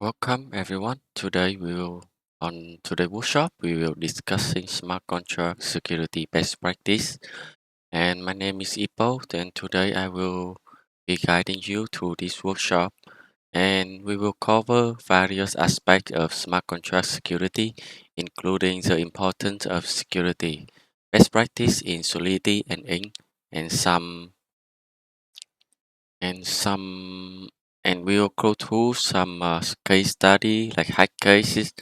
Welcome everyone. On today's workshop we will discussing smart contract security best practice. And my name is Ipo. And today I will be guiding you through this workshop. And we will cover various aspects of smart contract security, including the importance of security, best practice in Solidity and Ink, and some and we'll go through some case study like hack cases.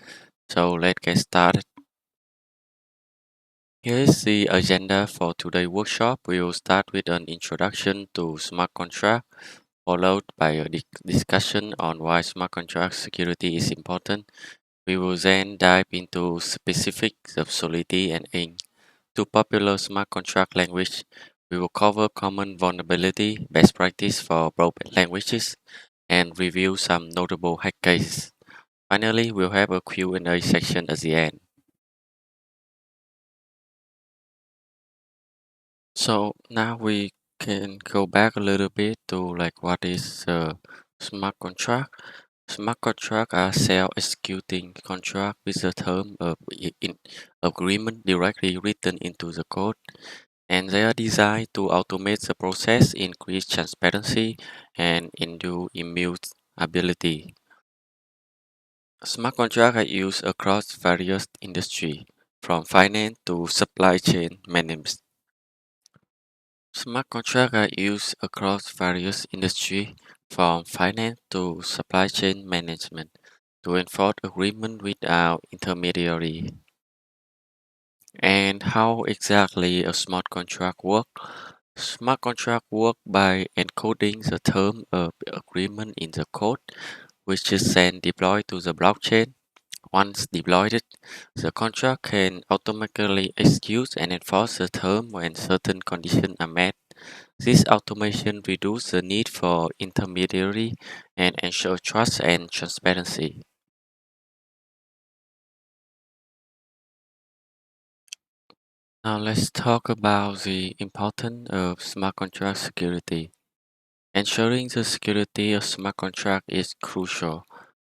So let's get started. Here's the agenda for today's workshop. We will start with an introduction to smart contract, followed by a discussion on why smart contract security is important. We will then dive into specifics of Solidity and Ink, two popular smart contract language. We will cover common vulnerability, best practice for both languages, and review some notable hack cases. Finally, we'll have a Q&A section at the end. So now we can go back a little bit to like what is smart contract. Smart contract are self-executing contract with the term of agreement directly written into the code, and they are designed to automate the process, increase transparency, and induce immutability. Smart contracts are used across various industries, from finance to supply chain management. Smart contracts are used across various industries, from finance to supply chain management, to enforce agreement without intermediary. And how exactly a smart contract works? Smart contract work by encoding the term of agreement in the code, which is then deployed to the blockchain. Once deployed, the contract can automatically execute and enforce the term when certain conditions are met. This automation reduces the need for intermediary and ensures trust and transparency. Now let's talk about the importance of smart contract security. Ensuring the security of smart contract is crucial.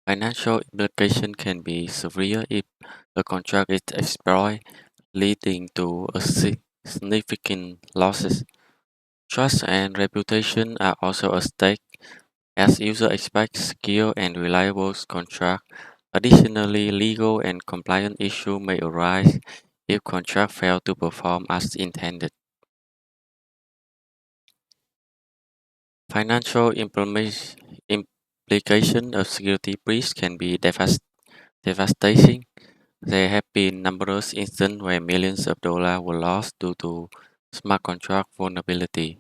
Financial implication can be severe if a contract is exploited, leading to a significant losses. Trust and reputation are also at stake as users expect secure and reliable contract. Additionally, legal and compliance issues may arise if contract fail to perform as intended. Financial implication of security breach can be devastating. There have been numerous instances where millions of dollars were lost due to smart contract vulnerability.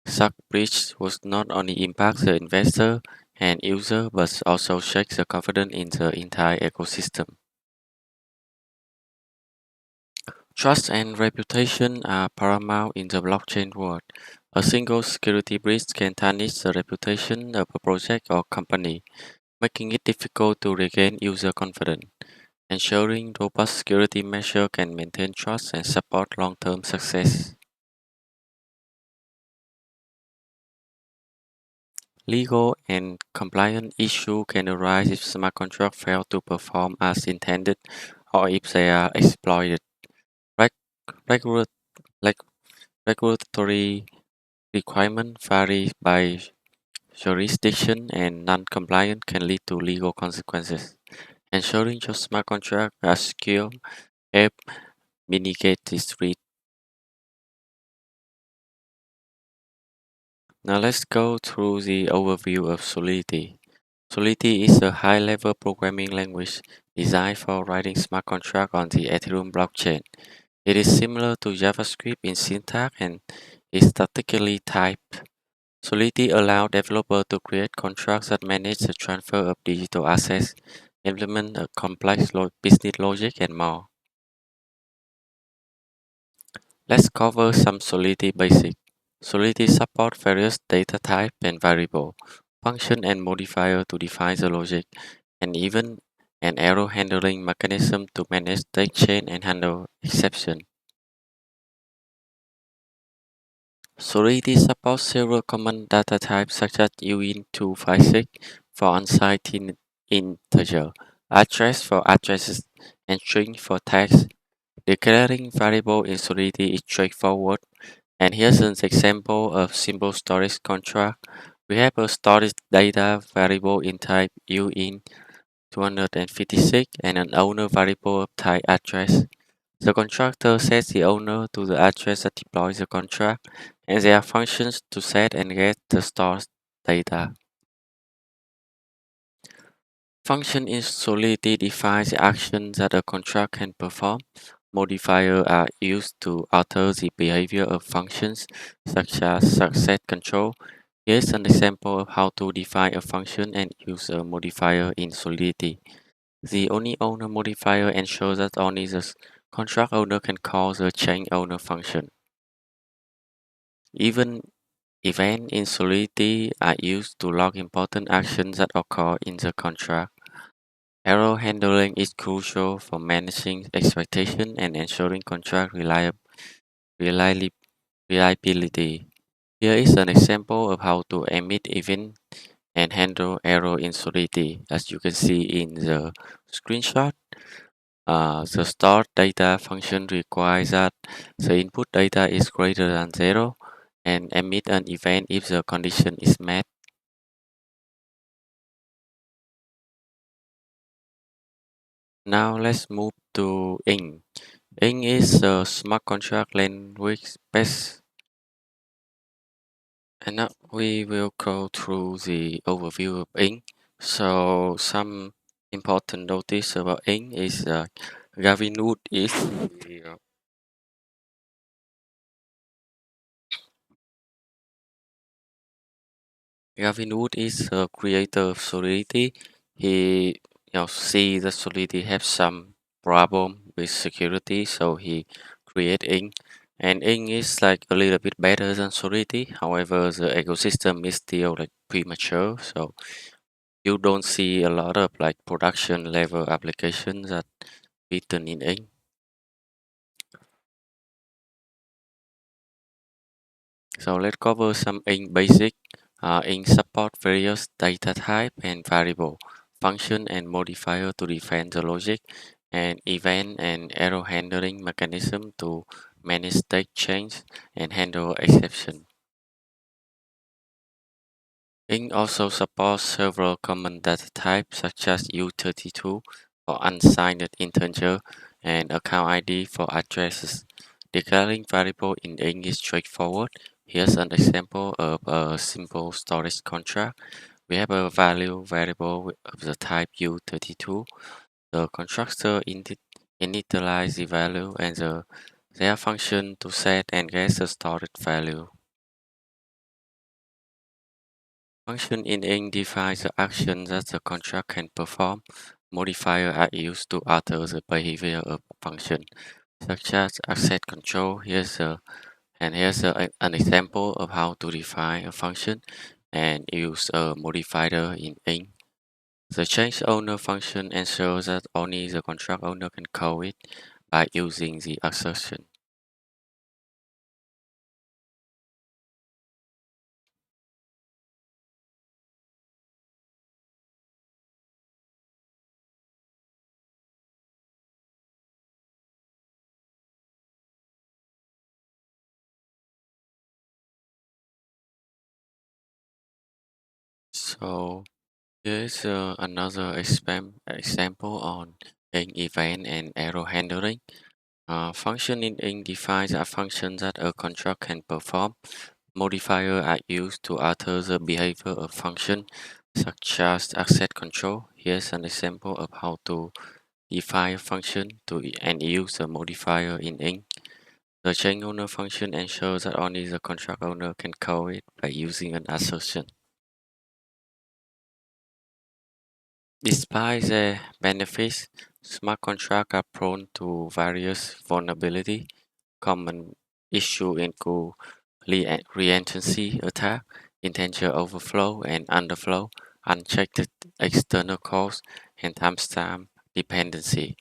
Such breach was not only impact the investor and user but also shakes the confidence in the entire ecosystem. Trust and reputation are paramount in the blockchain world. A single security breach can tarnish the reputation of a project or company, making it difficult to regain user confidence. Ensuring robust security measures can maintain trust and support long-term success. Legal and compliance issues can arise if smart contracts fail to perform as intended or if they are exploited. Reg- regula- like regulatory requirements vary by jurisdiction and non-compliance can lead to legal consequences. Ensuring your smart contracts are secure help mitigate this risk. Now let's go through the overview of Solidity. Solidity is a high-level programming language designed for writing smart contracts on the Ethereum blockchain. It is similar to JavaScript in syntax and is statically typed. Solidity allows developers to create contracts that manage the transfer of digital assets, implement a complex business logic, and more. Let's cover some Solidity basics. Solidity supports various data types and variables, function and modifier to define the logic, and even an error handling mechanism to manage state chain and handle exception. Solidity supports several common data types such as UIN256 for unsigned integer, address for addresses, and string for text. Declaring variable in Solidity is straightforward, and here's an example of simple storage contract. We have a storage data variable in type uint256 and an owner variable of type address. The constructor sets the owner to the address that deploys the contract, and there are functions to set and get the stored data. Function in Solidity defines the actions that a contract can perform. Modifiers are used to alter the behavior of functions, such as success control. Here's an example of how to define a function and use a modifier in Solidity. The only owner modifier ensures that only the contract owner can call the change owner function. Even events in Solidity are used to log important actions that occur in the contract. Error handling is crucial for managing expectation and ensuring contract reliability. Here is an example of how to emit event and handle error in Solidity. As you can see in the screenshot, the stored data function requires that the input data is greater than 0 and emit an event if the condition is met. Now let's move to ink. Ink is a smart contract language based, and now we will go through the overview of ink. So some important notice about ink is Gavin Wood is Gavin Wood is a creator of Solidity. He see that Solidity have some problem with security, so he create Ink. And Ink is like a little bit better than Solidity. However, the ecosystem is still like premature, so you don't see a lot of like production level applications that written in Ink. So let's cover some Ink basic. Ink support various data type and variable, function and modifier to define the logic, and event and error handling mechanism to manage state change and handle exception. Ink also supports several common data types such as U32 for unsigned integer and account ID for addresses. Declaring variable in Ink is straightforward. Here's an example of a simple storage contract. We have a value variable of the type U32. The constructor initializes the value and their function to set and get the stored value. Function in ink defines the action that the contract can perform. Modifiers are used to alter the behavior of a function, such as access control. Here's an example of how to define a function and use a modifier in ink. The change owner function ensures that only the contract owner can call it by using the assertion. So here's another example on ink event and error handling. Function in ink defines a function that a contract can perform. Modifiers are used to alter the behavior of function, such as access control. Here's an example of how to define a function and use a modifier in ink. The change owner function ensures that only the contract owner can call it by using an assertion. Despite their benefits, smart contracts are prone to various vulnerabilities. Common issues include reentrancy attack, integer overflow and underflow, unchecked external calls, and timestamp dependency.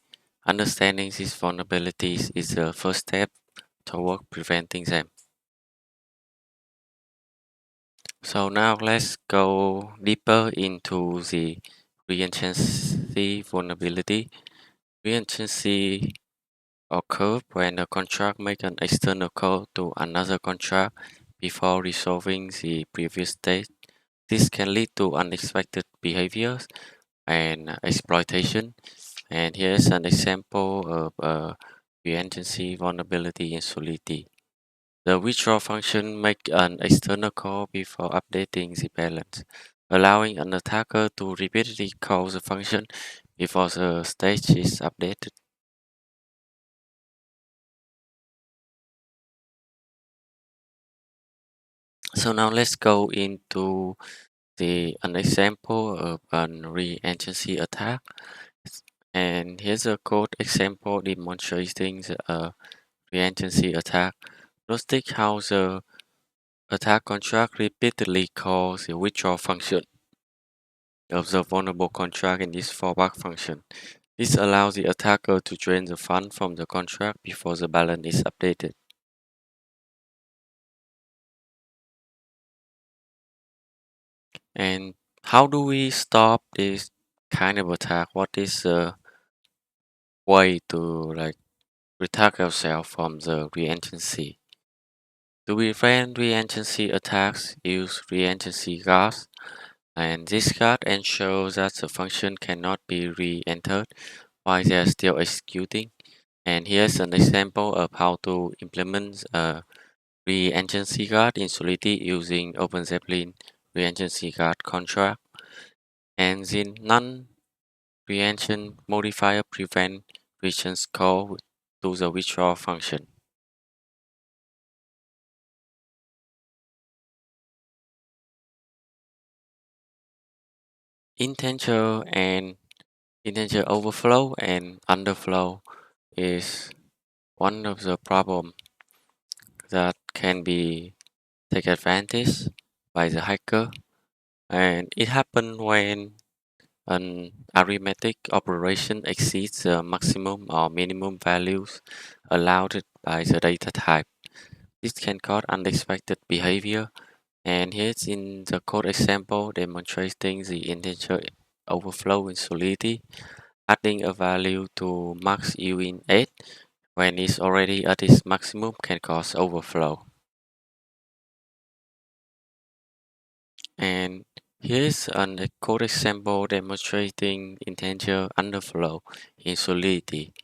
Understanding these vulnerabilities is the first step toward preventing them. So now let's go deeper into the Reentrancy vulnerability. Reentrancy occurs when a contract makes an external call to another contract before resolving the previous state. This can lead to unexpected behaviors and exploitation. And here's an example of a reentrancy vulnerability in Solidity. The withdraw function makes an external call before updating the balance, allowing an attacker to repeatedly call the function before the state is updated. So now let's go into an example of an reentrancy attack. And here's a code example demonstrating the reentrancy attack. Notice how the attack contract repeatedly calls the withdraw function of the vulnerable contract in this fallback function. This allows the attacker to drain the fund from the contract before the balance is updated. And how do we stop this kind of attack? What is the way to protect ourselves from the reentrancy? To prevent reentrancy attacks, use reentrancy guards, and this guard ensures that the function cannot be re-entered while they are still executing. And here's an example of how to implement a reentrancy guard in Solidity using OpenZeppelin reentrancy guard contract. And the non-reentry modifier prevent returns call to the withdraw function. Integer and integer overflow and underflow is one of the problem that can be taken advantage by the hacker, and it happens when an arithmetic operation exceeds the maximum or minimum values allowed by the data type. This can cause unexpected behavior, and here's in the code example demonstrating the integer overflow in Solidity. Adding a value to max u in 8 when it's already at its maximum can cause overflow. And here's a code example demonstrating integer underflow in Solidity.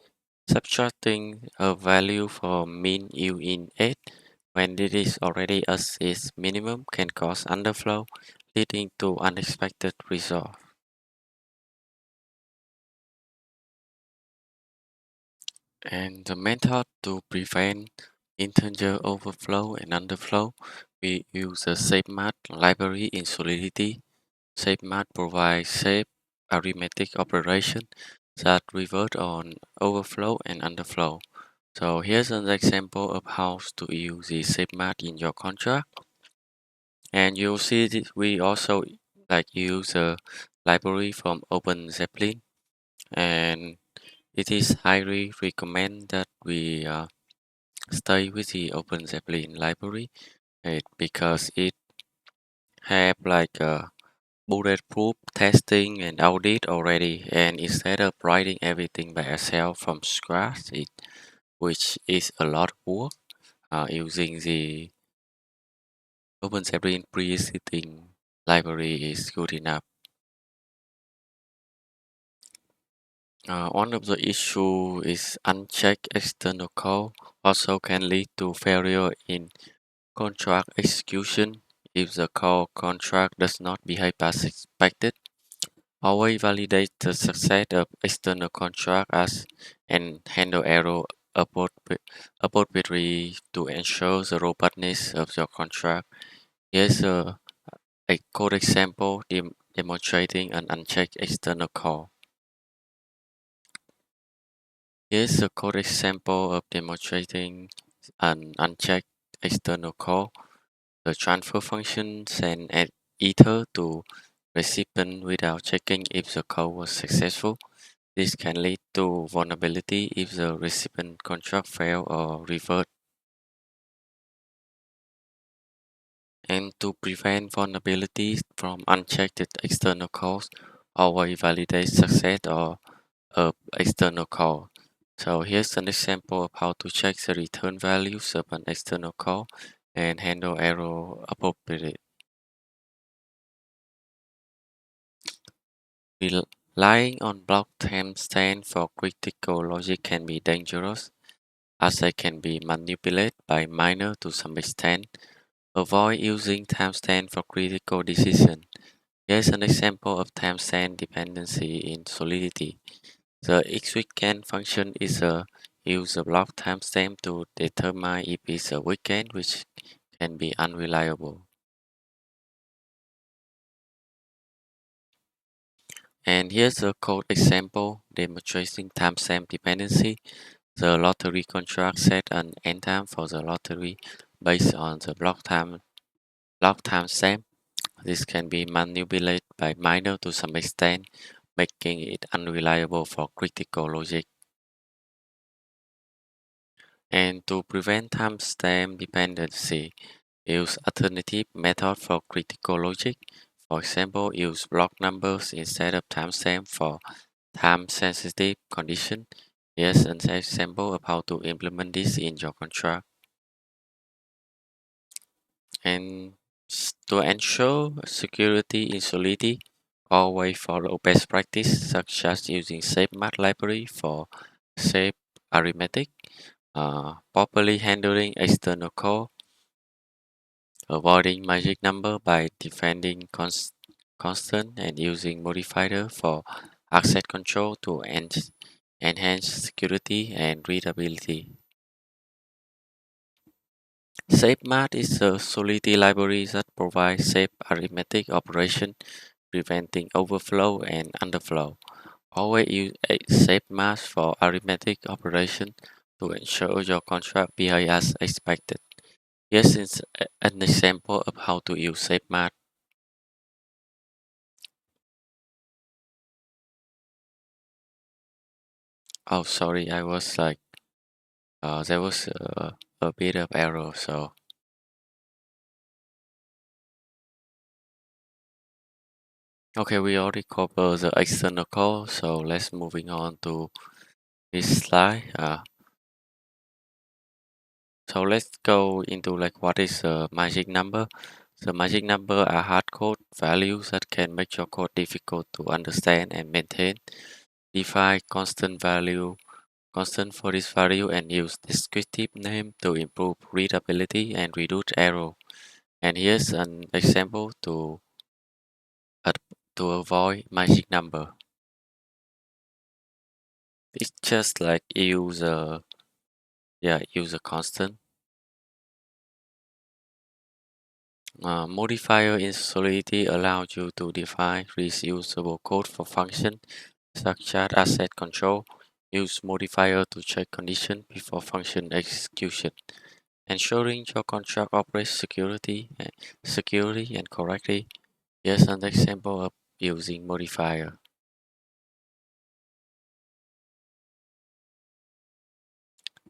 Subtracting a value from min u in 8 when it is already at its minimum can cause underflow, leading to unexpected result. And the method to prevent integer overflow and underflow, we use a SafeMath library in Solidity. SafeMath provides safe arithmetic operation that revert on overflow and underflow. So here's an example of how to use the SafeMath in your contract. And you'll see that we also use a library from OpenZeppelin, and it is highly recommend that we stay with the OpenZeppelin library because it have bulletproof testing and audit already, and instead of writing everything by yourself from scratch, which is a lot of work, using the OpenZeppelin pre-existing library is good enough. One of the issue is unchecked external code also can lead to failure in contract execution if the call contract does not behave as expected. Always validate the success of external contract as and handle error appropriately to ensure the robustness of your contract. Here's a code example demonstrating an unchecked external call. Here's a code example of demonstrating an unchecked external call. The transfer function sends an ether to recipient without checking if the call was successful. This can lead to vulnerability if the recipient contract fail or revert. And to prevent vulnerabilities from unchecked external calls, always validate success or of external call. So here's an example of how to check the return values of an external call and handle error appropriately. Relying on block timestamp for critical logic can be dangerous, as they can be manipulated by miners to some extent. Avoid using timestamp for critical decision. Here's an example of timestamp dependency in Solidity. The xweekend function is a use a block timestamp to determine if it's a weekend, which can be unreliable. And here's a code example demonstrating timestamp dependency. The lottery contract set an end time for the lottery based on the block timestamp. This can be manipulated by miner to some extent, making it unreliable for critical logic. And to prevent timestamp dependency, use alternative method for critical logic. For example, use block numbers instead of timestamp for time-sensitive condition. Here's an example of how to implement this in your contract. And to ensure security in Solidity, always follow best practice such as using SafeMath library for safe arithmetic, properly handling external code, avoiding magic number by defending constant and using modifier for access control to enhance security and readability. SafeMath is a Solidity library that provides safe arithmetic operation, preventing overflow and underflow. Always use a SafeMath for arithmetic operation to ensure your contract behaves as expected. Here's an example of how to use SafeMath. Oh, sorry, I was like, there was a bit of error. So, okay, we already covered the external code. So let's moving on to this slide. So let's go into like what is a magic number. The magic number are hard code values that can make your code difficult to understand and maintain. Define constant for this value and use descriptive name to improve readability and reduce error. And here's an example uh, to avoid magic number. It's just like use a constant. Modifier in Solidity allows you to define reusable code for function such as asset control. Use modifier to check condition before function execution, ensuring your contract operates securely and correctly. Here's an example of using modifier.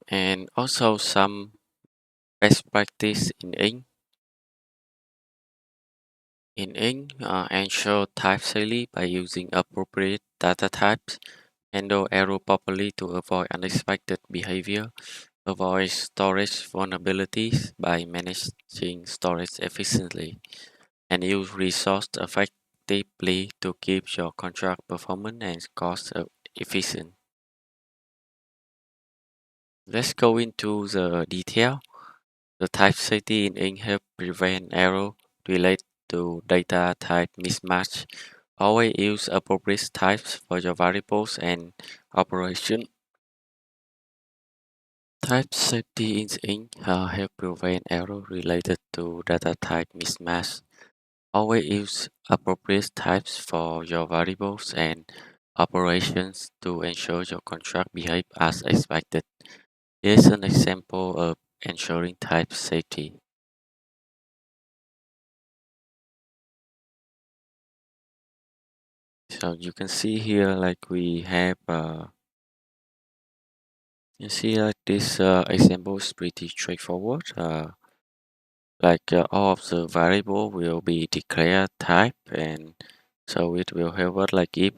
And also some best practice in ink. In ink, ensure type safely by using appropriate data types. Handle error properly to avoid unexpected behavior. Avoid storage vulnerabilities by managing storage efficiently. And use resource effectively to keep your contract performance and cost efficient. Let's go into the detail. The type safety in ink help prevent error related to data type mismatch. Always use appropriate types for your variables and operation. Type safety in ink help prevent error related to data type mismatch. Always use appropriate types for your variables and operations to ensure your contract behave as expected. Here's an example of ensuring type safety. So you can see here like we have you see like this example is pretty straightforward. All of the variable will be declared type and So it will help us like if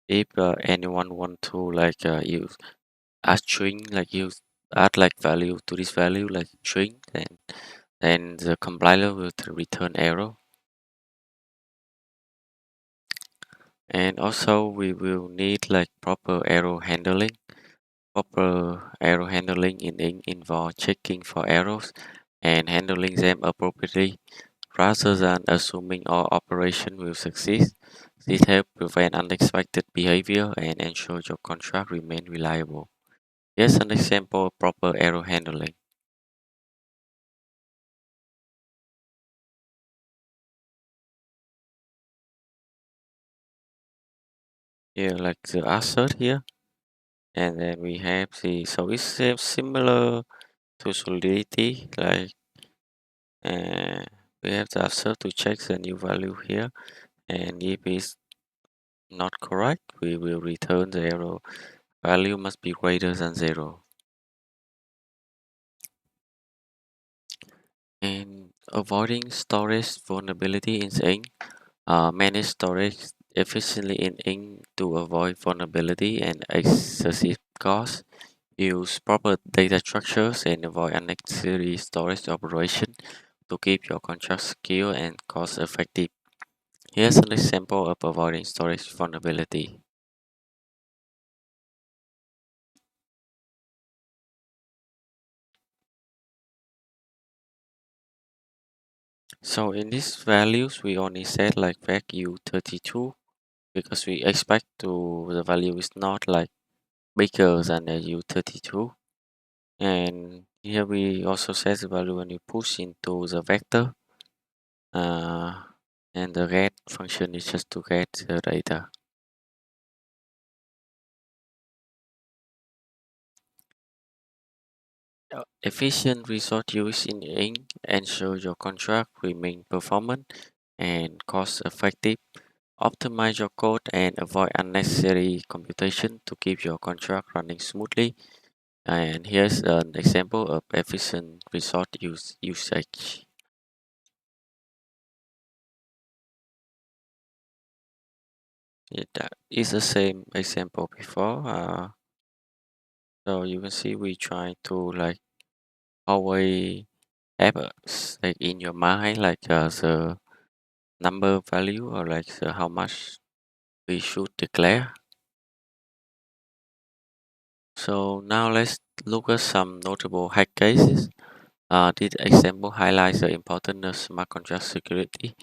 anyone want to like use add string like use add like value to this value like string, then the compiler will return error. And also we will need like proper error handling. Proper error handling in ink involves checking for errors and handling them appropriately rather than assuming all operation will succeed. This helps prevent unexpected behavior and ensure your contract remain reliable. Here's an example of proper error handling. Here, like the assert here, and then we have the so it's similar to Solidity. Like we have the assert to check the new value here, and if it's not correct, we will return the error. Value must be greater than 0. And avoiding storage vulnerability in ink. Manage storage efficiently in ink to avoid vulnerability and excessive cost. Use proper data structures and avoid unnecessary storage operation to keep your contract secure and cost effective. Here's an example of avoiding storage vulnerability. So in these values, we only set like vec u32 because we expect to the value is not like bigger than a u32. And here we also set the value when you push into the vector, uh, and the get function is just to get the data. Efficient resource use in ink ensure your contract remain performant and cost effective. Optimize your code and avoid unnecessary computation to keep your contract running smoothly. And here's an example of efficient resource usage. It is the same example before. So you can see we try to like always have like in your mind like the number value or like how much we should declare. So now let's look at some notable hack cases. This example highlights the importance of smart contract security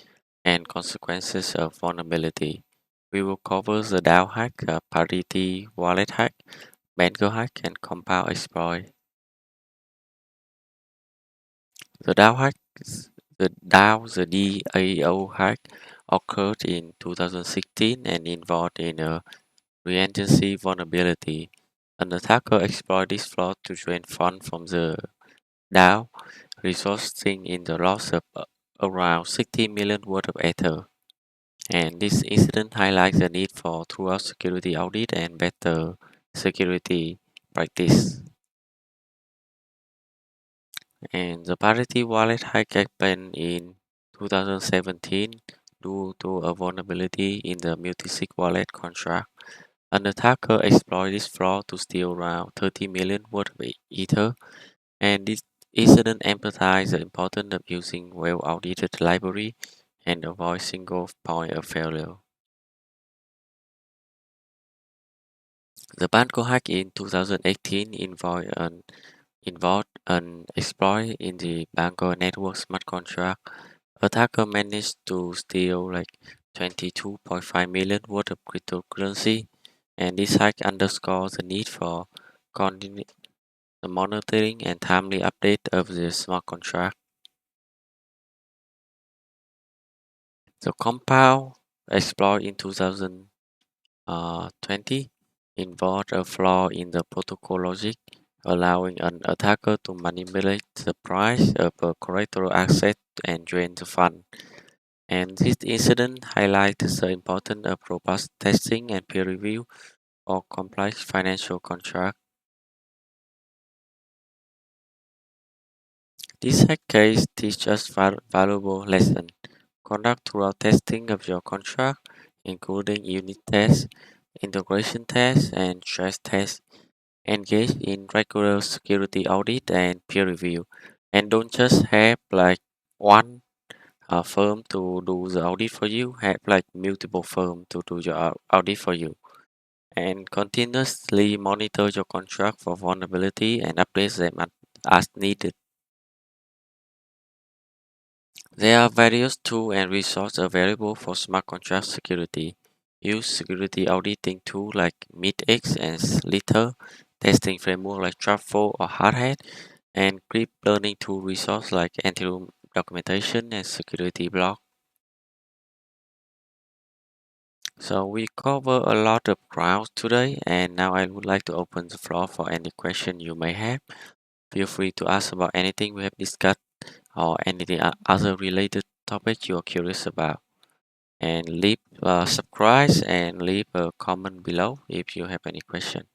and consequences of vulnerability. We will cover the DAO hack, parity wallet hack, Banker hack, and compound exploit. The DAO hack, the DAO hack occurred in 2016 and involved in a regency vulnerability. An attacker exploited this flaw to drain funds from the DAO, resulting in the loss of around 60 million worth of Ether. And this incident highlights the need for thorough security audit and better security practice. And the Parity wallet hack happened in 2017 due to a vulnerability in the multisig wallet contract. An attacker exploited this flaw to steal around 30 million worth of Ether, and this incident emphasized the importance of using well-audited library and avoid single point of failure. The Banco hack in 2018 involved an exploit in the Banco network smart contract. Attacker managed to steal like 22.5 million worth of cryptocurrency, and this hack underscores the need for continu- the monitoring and timely update of the smart contract. The compound exploit in 2020 involved a flaw in the protocol logic, allowing an attacker to manipulate the price of a collateral asset and drain the fund. And this incident highlights the importance of robust testing and peer review for complex financial contracts. This hack case teaches us valuable lesson. conduct throughout testing of your contract, including unit tests, integration tests, and stress tests. Engage in regular security audit and peer review. And don't just have like one firm to do the audit for you, have like multiple firms to do your audit for you. And continuously monitor your contract for vulnerability and update them as needed. There are various tools and resources available for smart contract security. Use security auditing tools like MITx and Slither, testing framework like Trapfo or Hardhat, and deep learning tool resources like Antiroom documentation and security blog. So we cover a lot of ground today, and now I would like to open the floor for any question you may have. Feel free to ask about anything we have discussed or anything other related topic you are curious about. And leave subscribe and leave a comment below if you have any question.